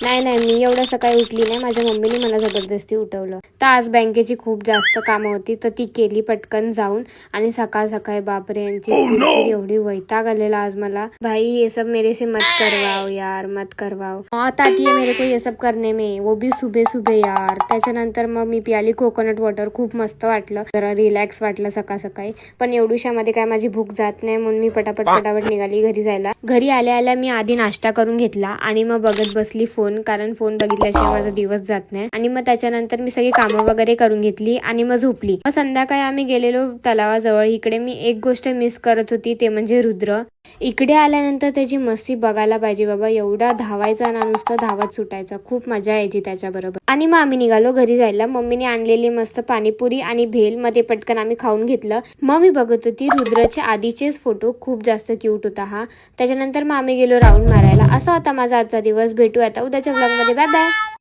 नाही नाही, मी एवढ्या सकाळी उठली नाही, माझ्या मम्मीने मला जबरदस्ती उठवलं. तर आज बँकेची खूप जास्त कामं होती तर ती केली पटकन जाऊन. आणि सकाळ सकाळी बापरे यांची किरकिर एवढी, वैताग आलेला आज मला. भाई ये सब मेरे से मत करवाओ यार, मत करवाओ, मौत आती है मेरे को ये सब करने में, वो भी सुबह सुबह यार. त्याच्यानंतर मग मी प्याली कोकोनट वॉटर, खूप मस्त वाटलं, जरा रिलॅक्स वाटलं सकाळ सकाळी. पण एवढ्यामध्ये काय माझी भूक जात नाही म्हणून मी पटापट निघाली घरी जायला. घरी आल्या आल्या मी आधी नाश्ता करून घेतला आणि मग बघत बसली फोन, कारण फोन बघितल्याशिवाय माझा दिवस जात नाही. आणि मग त्याच्यानंतर मी सगळी कामं वगैरे करून घेतली आणि मग झोपली. मग संध्याकाळी आम्ही गेलेलो तलावाजवळ. इकडे मी एक गोष्ट मिस करत होती, ते म्हणजे रुद्र. इकडे आल्यानंतर त्याची मस्ती बघायला पाहिजे बाबा, एवढा धावायचा ना, नुसतं धावत सुटायचा, खूप मजा यायची त्याच्याबरोबर. आणि मग आम्ही निघालो घरी जायला. मम्मीने आणलेली मस्त पाणीपुरी आणि भेल, मध्ये पटकन आम्ही खाऊन घेतलं. मग मी बघत होती रुद्रचे आधीचेच फोटो, खूप जास्त क्यूट होता हा. त्याच्यानंतर मग आम्ही गेलो राऊंड मारायला. असा होता माझा आजचा दिवस. भेटू आता उद्याच्या ब्लॉगमध्ये. Bye bye.